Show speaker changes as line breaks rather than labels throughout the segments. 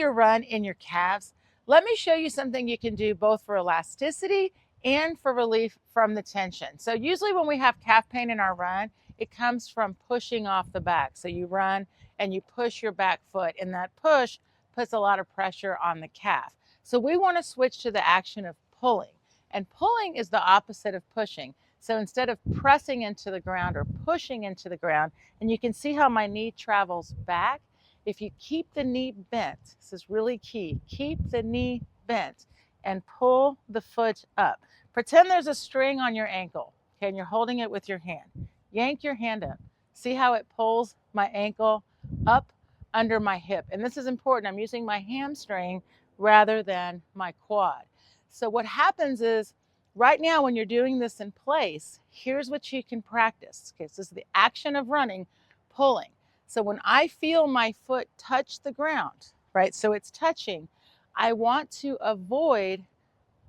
your run in your calves, let me show you something you can do both for elasticity and for relief from the tension. So usually when we have calf pain in our run, it comes from pushing off the back. So you run and you push your back foot, and that push puts a lot of pressure on the calf. So we want to switch to the action of pulling. And pulling is the opposite of pushing. So instead of pressing into the ground or pushing into the ground, and you can see how my knee travels back, if you keep the knee bent, this is really key, keep the knee bent and pull the foot up. Pretend there's a string on your ankle, okay, and you're holding it with your hand. Yank your hand up. See how it pulls my ankle up under my hip. And this is important. I'm using my hamstring rather than my quad. So what happens is, right now when you're doing this in place, here's what you can practice. Okay, so this is the action of running, pulling. So when I feel my foot touch the ground, right, so it's touching, I want to avoid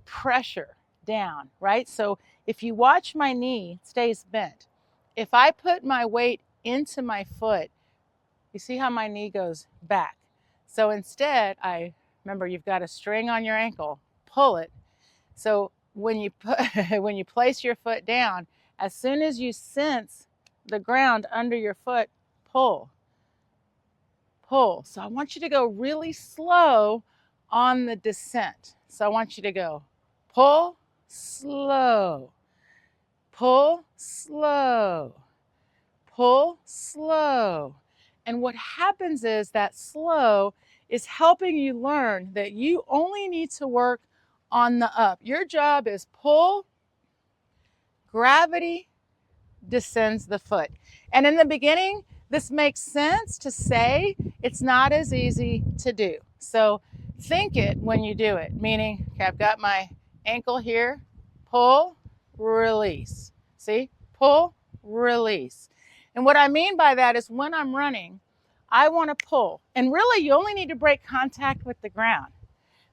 pressure down, right? So if you watch my knee, it stays bent. If I put my weight into my foot, you see how my knee goes back. So instead, remember, you've got a string on your ankle, pull it. So when you place your foot down, as soon as you sense the ground under your foot, pull, pull. So I want you to go really slow on the descent. So I want you to go pull, slow, pull, slow, pull, slow. And what happens is that slow is helping you learn that you only need to work on the up. Your job is pull, gravity descends the foot. And in the beginning, this makes sense to say, it's not as easy to do. So think it when you do it, meaning, okay, I've got my ankle here, pull, release. See, pull, release. And what I mean by that is when I'm running, I want to pull. And really, you only need to break contact with the ground.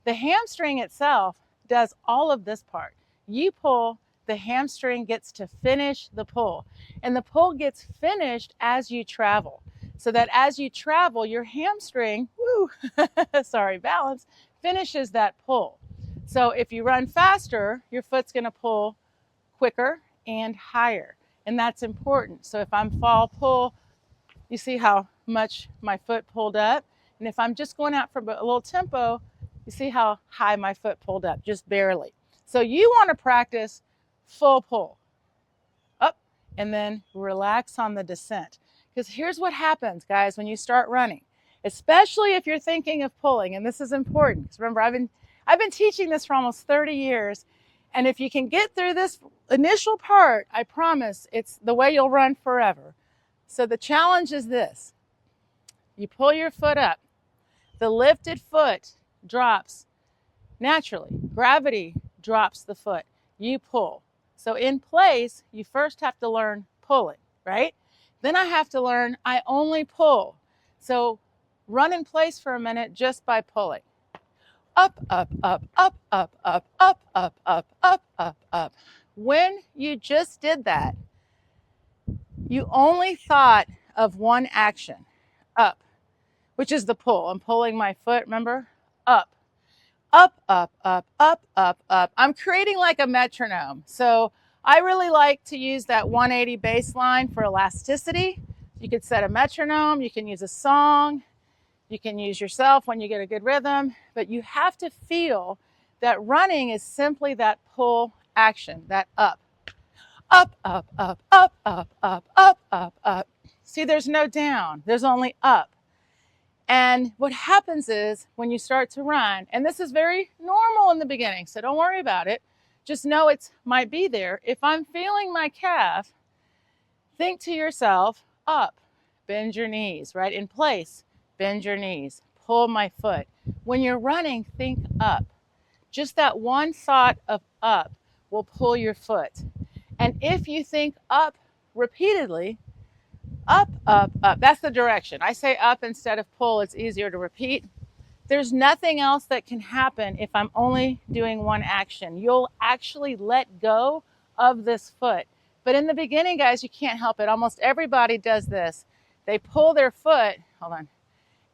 The hamstring itself does all of this part. You pull, the hamstring gets to finish the pull. And the pull gets finished as you travel. So that as you travel, your hamstring, balance, finishes that pull. So if you run faster, your foot's going to pull quicker and higher. And that's important. So if I'm fall pull, you see how much my foot pulled up. And if I'm just going out for a little tempo, you see how high my foot pulled up, just barely. So you want to practice full pull, up, and then relax on the descent. Because here's what happens, guys, when you start running, especially if you're thinking of pulling, and this is important. Because remember, I've been teaching this for almost 30 years. And if you can get through this initial part, I promise it's the way you'll run forever. So the challenge is this. You pull your foot up. The lifted foot drops naturally. Gravity drops the foot. You pull. So in place, you first have to learn pulling, right? Then I have to learn I only pull. So run in place for a minute just by pulling. Up, up, up, up, up, up, up, up, up, up, up, up. When you just did that, you only thought of one action, up, which is the pull. I'm pulling my foot, remember? Up, up, up, up, up, up, up. I'm creating like a metronome. So I really like to use that 180 baseline for elasticity. You could set a metronome, you can use a song, you can use yourself when you get a good rhythm, but you have to feel that running is simply that pull action, that up. Up, up, up, up, up, up, up, up, up. See, there's no down, there's only up. And what happens is when you start to run, and this is very normal in the beginning, so don't worry about it. Just know it might be there. If I'm feeling my calf, think to yourself, up, bend your knees, right? In place, bend your knees, pull my foot. When you're running, think up. Just that one thought of up will pull your foot. And if you think up repeatedly, up, up, up, that's the direction. I say up instead of pull, it's easier to repeat. There's nothing else that can happen if I'm only doing one action. You'll actually let go of this foot. But in the beginning, guys, you can't help it. Almost everybody does this. They pull their foot, hold on,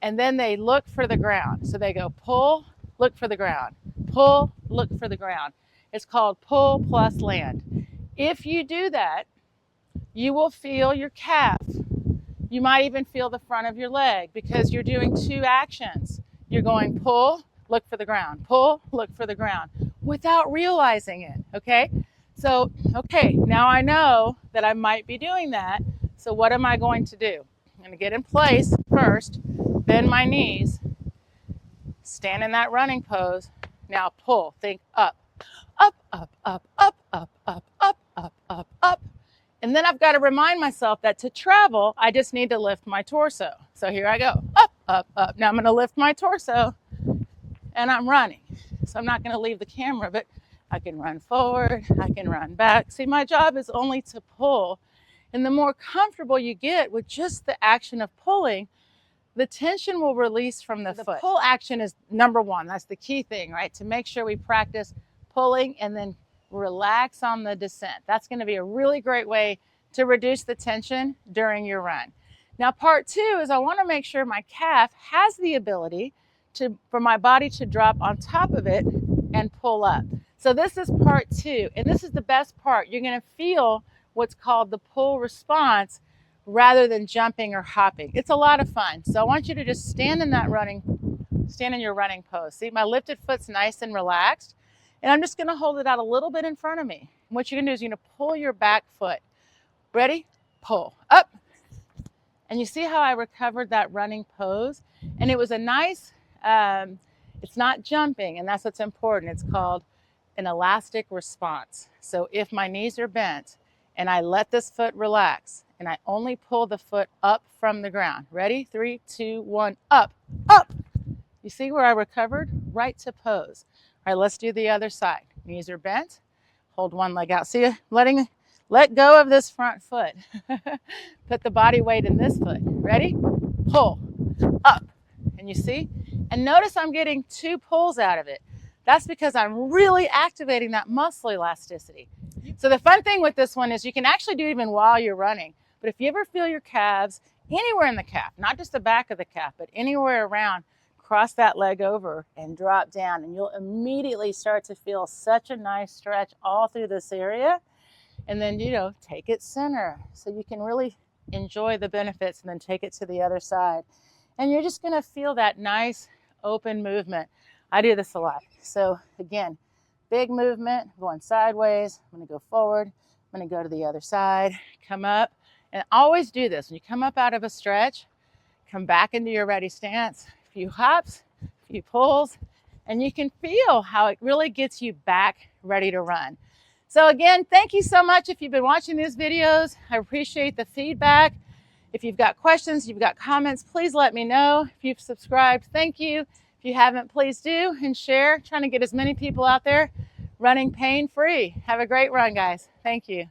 and then they look for the ground. So they go pull, look for the ground, pull, look for the ground. It's called pull plus land. If you do that, you will feel your calf. You might even feel the front of your leg because you're doing two actions. You're going pull, look for the ground, pull, look for the ground without realizing it, okay? So, okay, now I know that I might be doing that. So what am I going to do? I'm going to get in place first, bend my knees, stand in that running pose. Now pull, think up, up, up, up, up, up, up, up, up, up, up. And then I've got to remind myself that to travel, I just need to lift my torso. So here I go, up, up, up. Now I'm going to lift my torso and I'm running. So I'm not going to leave the camera, but I can run forward, I can run back. See, my job is only to pull. And the more comfortable you get with just the action of pulling, the tension will release from the foot. The pull action is number one. That's the key thing, right? To make sure we practice pulling and then relax on the descent. That's going to be a really great way to reduce the tension during your run. Now, part two is I want to make sure my calf has the ability for my body to drop on top of it and pull up. So this is part two, and this is the best part. You're going to feel what's called the pull response rather than jumping or hopping. It's a lot of fun. So I want you to just stand in your running pose. See, my lifted foot's nice and relaxed. And I'm just going to hold it out a little bit in front of me. And what you're going to do is you're going to pull your back foot. Ready? Pull. Up. And you see how I recovered that running pose? And it was a nice, it's not jumping, and that's what's important. It's called an elastic response. So if my knees are bent and I let this foot relax and I only pull the foot up from the ground. Ready? 3, 2, 1, up, up. You see where I recovered? Right to pose. All right, let's do the other side. Knees are bent. Hold one leg out. See, let go of this front foot. Put the body weight in this foot. Ready? Pull, up. And you see? And notice I'm getting 2 pulls out of it. That's because I'm really activating that muscle elasticity. So the fun thing with this one is you can actually do it even while you're running. But if you ever feel your calves, anywhere in the calf, not just the back of the calf, but anywhere around, cross that leg over and drop down, and you'll immediately start to feel such a nice stretch all through this area. And then, take it center so you can really enjoy the benefits, and then take it to the other side. And you're just going to feel that nice open movement. I do this a lot. So again, big movement, going sideways. I'm going to go forward. I'm going to go to the other side, come up, and always do this. When you come up out of a stretch, come back into your ready stance. Few hops, few pulls, and you can feel how it really gets you back ready to run. So again, thank you so much if you've been watching these videos. I appreciate the feedback. If you've got questions, you've got comments, please let me know. If you've subscribed, thank you. If you haven't, please do, and share. Trying to get as many people out there running pain-free. Have a great run, guys. Thank you.